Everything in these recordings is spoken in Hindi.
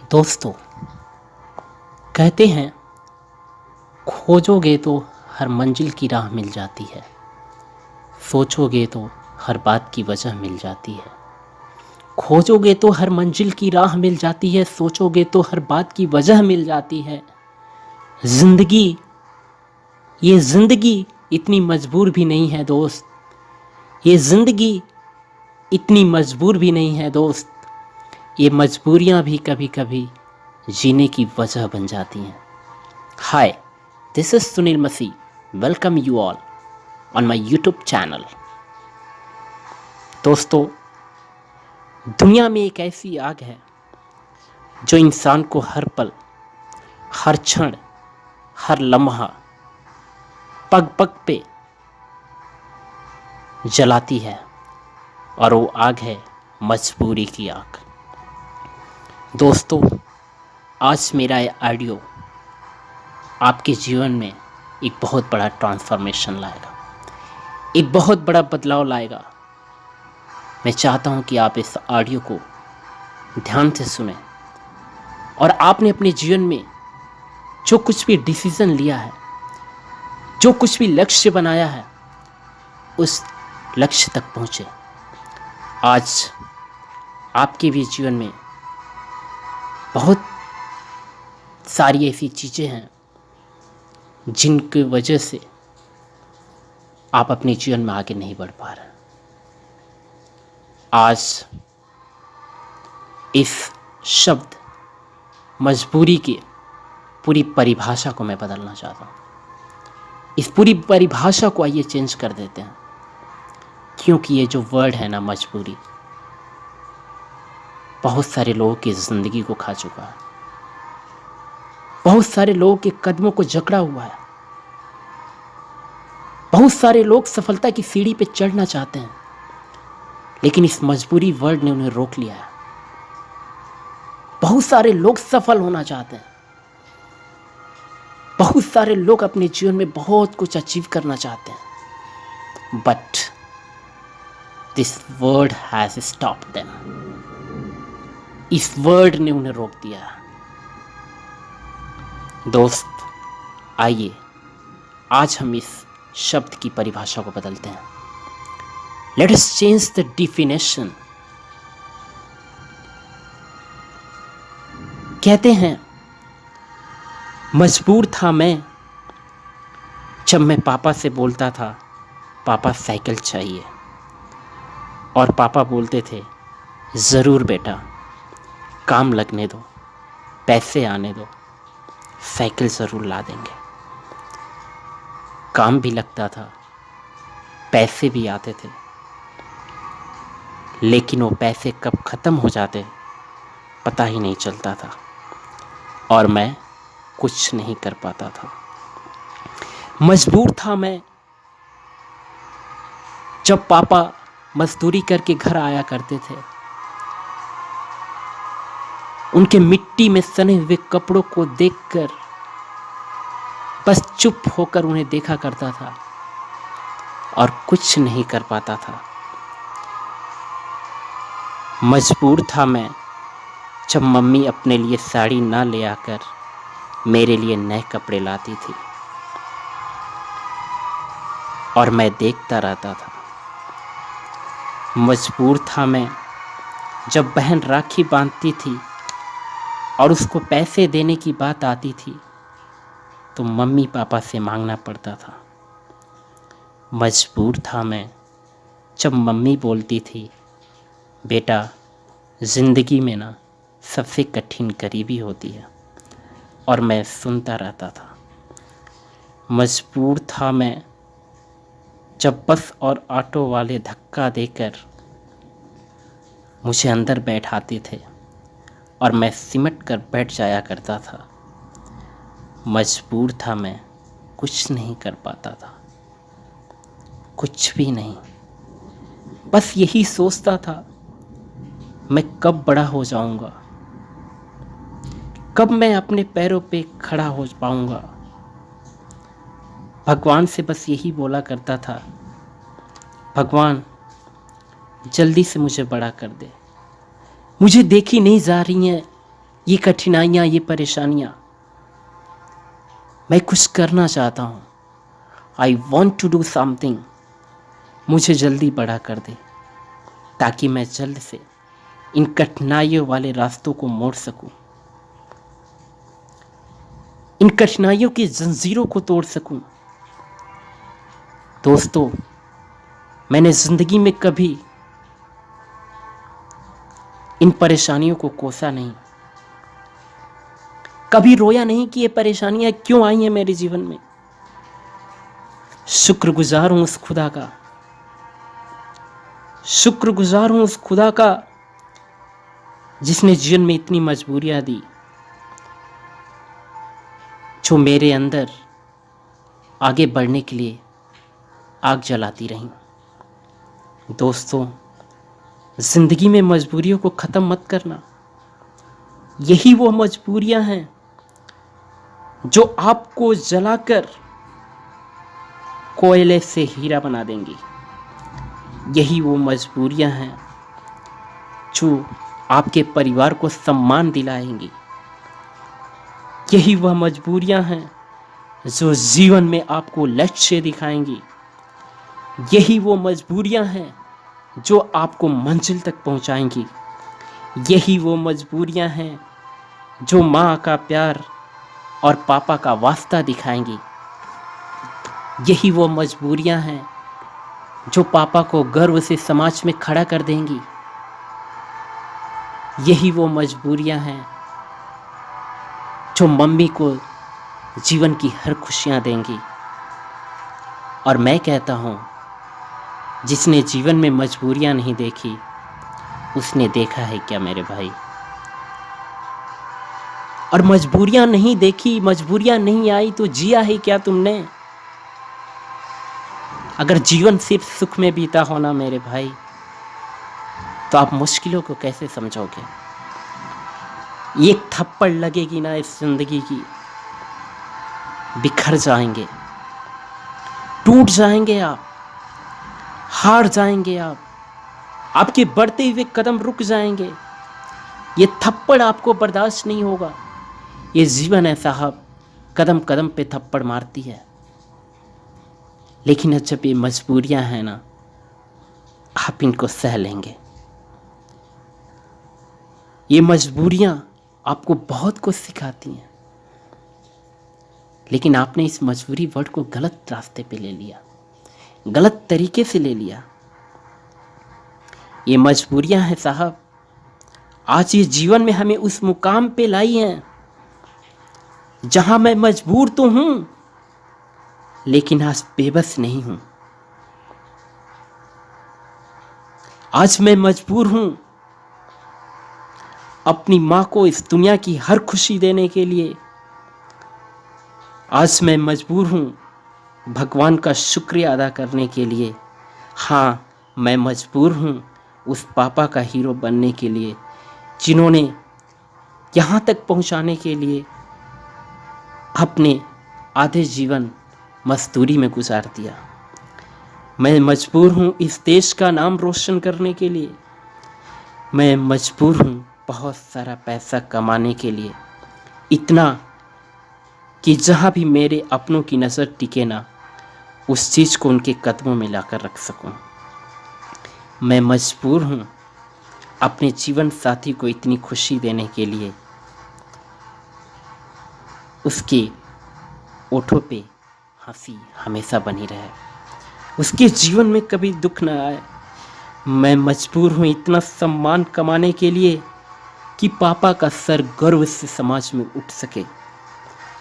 दोस्तों, कहते हैं खोजोगे तो हर मंजिल की राह मिल जाती है, सोचोगे तो हर बात की वजह मिल जाती है। खोजोगे तो हर मंजिल की राह मिल जाती है, सोचोगे तो हर बात की वजह मिल जाती है। जिंदगी, ये जिंदगी इतनी मजबूर भी नहीं है दोस्त, ये जिंदगी इतनी मजबूर भी नहीं है दोस्त। ये मजबूरियां भी कभी कभी जीने की वजह बन जाती हैं। Hi, this is Sunil Masih. Welcome you all on my YouTube channel. दोस्तों, दुनिया में एक ऐसी आग है जो इंसान को हर पल, हर क्षण, हर लम्हा, पग पग पे जलाती है और वो आग है मजबूरी की आग। दोस्तों, आज मेरा ये ऑडियो आपके जीवन में एक बहुत बड़ा ट्रांसफॉर्मेशन लाएगा, एक बहुत बड़ा बदलाव लाएगा। मैं चाहता हूं कि आप इस ऑडियो को ध्यान से सुनें और आपने अपने जीवन में जो कुछ भी डिसीजन लिया है, जो कुछ भी लक्ष्य बनाया है, उस लक्ष्य तक पहुंचे। आज आपके भी जीवन में बहुत सारी ऐसी चीज़ें हैं जिनकी वजह से आप अपने जीवन में आगे नहीं बढ़ पा रहे। आज इस शब्द मजबूरी की पूरी परिभाषा को मैं बदलना चाहता हूँ। इस पूरी परिभाषा को आइए चेंज कर देते हैं, क्योंकि ये जो वर्ड है ना, मजबूरी, बहुत सारे लोगों की ज़िंदगी को खा चुका है, बहुत सारे लोगों के कदमों को जकड़ा हुआ है। बहुत सारे लोग सफलता की सीढ़ी पे चढ़ना चाहते हैं, लेकिन इस मजबूरी वर्ड ने उन्हें रोक लिया है। बहुत सारे लोग सफल होना चाहते हैं, बहुत सारे लोग अपने जीवन में बहुत कुछ अचीव करना चाहते हैं, but this word has stopped them. इस वर्ड ने उन्हें रोक दिया है। दोस्त, आइए आज हम इस शब्द की परिभाषा को बदलते हैं। Let us change the definition. कहते हैं मजबूर था मैं जब मैं पापा से बोलता था पापा साइकिल चाहिए, और पापा बोलते थे ज़रूर बेटा, काम लगने दो, पैसे आने दो, साइकिल ज़रूर ला देंगे। काम भी लगता था, पैसे भी आते थे, लेकिन वो पैसे कब ख़त्म हो जाते पता ही नहीं चलता था और मैं कुछ नहीं कर पाता था। मजबूर था मैं जब पापा मजदूरी करके घर आया करते थे, उनके मिट्टी में सने हुए कपड़ों को देखकर बस चुप होकर उन्हें देखा करता था और कुछ नहीं कर पाता था। मजबूर था मैं जब मम्मी अपने लिए साड़ी ना ले आकर मेरे लिए नए कपड़े लाती थी और मैं देखता रहता था। मजबूर था मैं जब बहन राखी बांधती थी और उसको पैसे देने की बात आती थी तो मम्मी पापा से मांगना पड़ता था। मजबूर था मैं जब मम्मी बोलती थी बेटा, ज़िंदगी में ना सबसे कठिन गरीबी होती है, और मैं सुनता रहता था। मजबूर था मैं जब बस और ऑटो वाले धक्का देकर मुझे अंदर बैठाते थे और मैं सिमट कर बैठ जाया करता था। मजबूर था मैं, कुछ नहीं कर पाता था, कुछ भी नहीं। बस यही सोचता था मैं कब बड़ा हो जाऊंगा, कब मैं अपने पैरों पे खड़ा हो पाऊंगा। भगवान से बस यही बोला करता था, भगवान जल्दी से मुझे बड़ा कर दे। मुझे देखी नहीं जा रही हैं ये कठिनाइयाँ, ये परेशानियाँ, मैं कुछ करना चाहता हूँ। I want to do something. मुझे जल्दी बड़ा कर दे ताकि मैं जल्द से इन कठिनाइयों वाले रास्तों को मोड़ सकूं, इन कठिनाइयों की जंजीरों को तोड़ सकूं। दोस्तों, मैंने जिंदगी में कभी इन परेशानियों को कोसा नहीं, कभी रोया नहीं कि ये परेशानियां क्यों आई हैं मेरे जीवन में। शुक्रगुजार हूं उस खुदा का, शुक्रगुजार हूं उस खुदा का जिसने जीवन में इतनी मजबूरियां दी, जो मेरे अंदर आगे बढ़ने के लिए आग जलाती रहीं। दोस्तों, जिंदगी में मजबूरियों को ख़त्म मत करना। यही वो मजबूरियां हैं जो आपको जलाकर कोयले से हीरा बना देंगी। यही वो मजबूरियां हैं जो आपके परिवार को सम्मान दिलाएंगी। यही वह मजबूरियां हैं जो जीवन में आपको लक्ष्य दिखाएंगी। यही वो मजबूरियां हैं जो आपको मंजिल तक पहुंचाएंगी। यही वो मजबूरियां हैं जो माँ का प्यार और पापा का वास्ता दिखाएंगी। यही वो मजबूरियां हैं जो पापा को गर्व से समाज में खड़ा कर देंगी। यही वो मजबूरियां हैं जो मम्मी को जीवन की हर खुशियां देंगी। और मैं कहता हूँ, जिसने जीवन में मजबूरियां नहीं देखी उसने देखा है क्या मेरे भाई। और मजबूरियां नहीं देखी, मजबूरियां नहीं आई तो जिया है क्या तुमने। अगर जीवन सिर्फ सुख में बीता होना मेरे भाई, तो आप मुश्किलों को कैसे समझोगे। एक थप्पड़ लगेगी ना इस जिंदगी की, बिखर जाएंगे, टूट जाएंगे आप, हार जाएंगे आप, आपके बढ़ते हुए कदम रुक जाएंगे। ये थप्पड़ आपको बर्दाश्त नहीं होगा। ये जीवन है साहब, कदम कदम पे थप्पड़ मारती है। लेकिन जब ये मजबूरियां हैं ना, आप इनको सह लेंगे। ये मजबूरियां आपको बहुत कुछ सिखाती हैं, लेकिन आपने इस मजबूरी वर्ड को गलत रास्ते पे ले लिया, गलत तरीके से ले लिया। ये मजबूरियां हैं साहब, आज ये जीवन में हमें उस मुकाम पे लाई हैं जहां मैं मजबूर तो हूं, लेकिन आज बेबस नहीं हूं। आज मैं मजबूर हूं अपनी मां को इस दुनिया की हर खुशी देने के लिए। आज मैं मजबूर हूं भगवान का शुक्रिया अदा करने के लिए। हाँ, मैं मजबूर हूं उस पापा का हीरो बनने के लिए जिन्होंने यहाँ तक पहुँचाने के लिए अपने आधे जीवन मजदूरी में गुजार दिया। मैं मजबूर हूँ इस देश का नाम रोशन करने के लिए। मैं मजबूर हूँ बहुत सारा पैसा कमाने के लिए, इतना कि जहाँ भी मेरे अपनों की नज़र टिके ना, उस चीज़ को उनके कदमों में लाकर रख सकूं। मैं मजबूर हूँ अपने जीवन साथी को इतनी खुशी देने के लिए, उसके ओठों पे हंसी हमेशा बनी रहे, उसके जीवन में कभी दुख न आए। मैं मजबूर हूँ इतना सम्मान कमाने के लिए कि पापा का सर गर्व से समाज में उठ सके।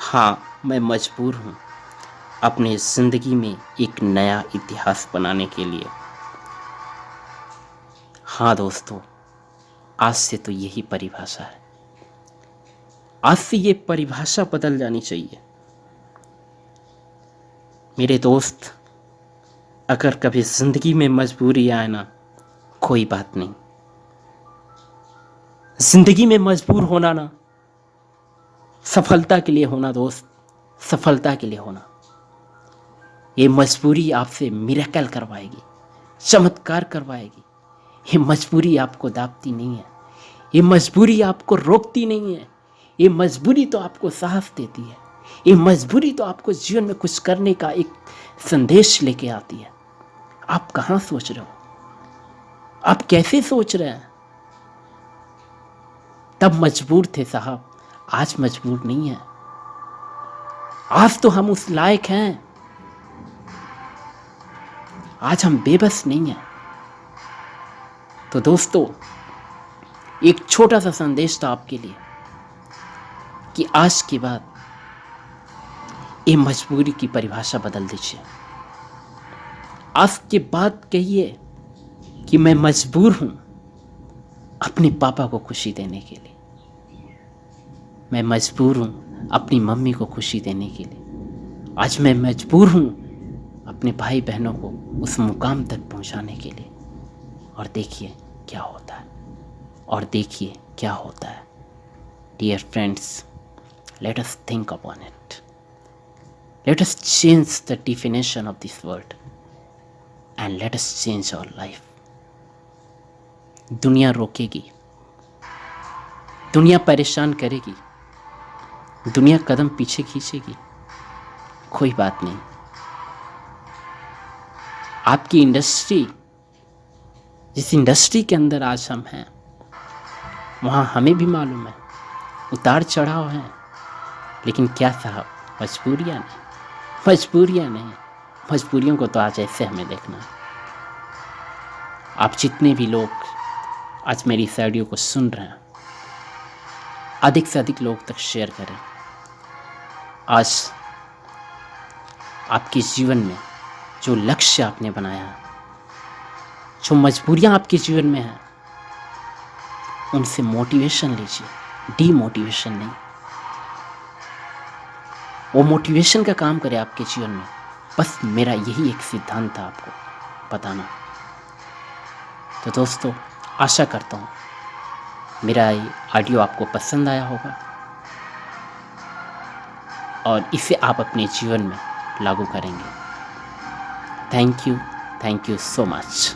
हाँ, मैं मजबूर हूँ अपने ज़िंदगी में एक नया इतिहास बनाने के लिए। हाँ दोस्तों, आज से तो यही परिभाषा है। आज से ये परिभाषा बदल जानी चाहिए। मेरे दोस्त, अगर कभी ज़िंदगी में मजबूरी आए ना, कोई बात नहीं। ज़िंदगी में मजबूर होना ना सफलता के लिए होना दोस्त, सफलता के लिए होना। ये मजबूरी आपसे मिरेकल करवाएगी, चमत्कार करवाएगी। ये मजबूरी आपको दाबती नहीं है, ये मजबूरी आपको रोकती नहीं है, ये मजबूरी तो आपको साहस देती है, ये मजबूरी तो आपको जीवन में कुछ करने का एक संदेश लेके आती है। आप कहाँ सोच रहे हो, आप कैसे सोच रहे हैं? तब मजबूर थे साहब, आज मजबूर नहीं है। आज तो हम उस लायक हैं, आज हम बेबस नहीं हैं। तो दोस्तों, एक छोटा सा संदेश था आपके लिए कि आज के बाद ये मजबूरी की परिभाषा बदल दीजिए। आज के बाद कहिए कि मैं मजबूर हूं अपने पापा को खुशी देने के लिए, मैं मजबूर हूं अपनी मम्मी को खुशी देने के लिए, आज मैं मजबूर हूं अपने भाई बहनों को उस मुकाम तक पहुंचाने के लिए। और देखिए क्या होता है, और देखिए क्या होता है। Dear friends, let us think upon it. Let us change the definition of this word and let us change our life. दुनिया रोकेगी, दुनिया परेशान करेगी, दुनिया कदम पीछे खींचेगी, कोई बात नहीं। आपकी इंडस्ट्री, जिस इंडस्ट्री के अंदर आज हम हैं, वहाँ हमें भी मालूम है उतार चढ़ाव हैं, लेकिन क्या साहब, मजबूरियाँ नहीं, मजबूरियाँ नहीं, मजबूरियों को तो आज ऐसे हमें देखना है। आप जितने भी लोग आज मेरी इस ऑडियो को सुन रहे हैं, अधिक से अधिक लोग तक शेयर करें। आज आपके जीवन में जो लक्ष्य आपने बनाया है, जो मजबूरियाँ आपके जीवन में हैं, उनसे मोटिवेशन लीजिए, डीमोटिवेशन नहीं। वो मोटिवेशन का काम करे आपके जीवन में। बस मेरा यही एक सिद्धांत था आपको बताना। तो दोस्तों, आशा करता हूँ मेरा ये ऑडियो आपको पसंद आया होगा और इसे आप अपने जीवन में लागू करेंगे। Thank you so much.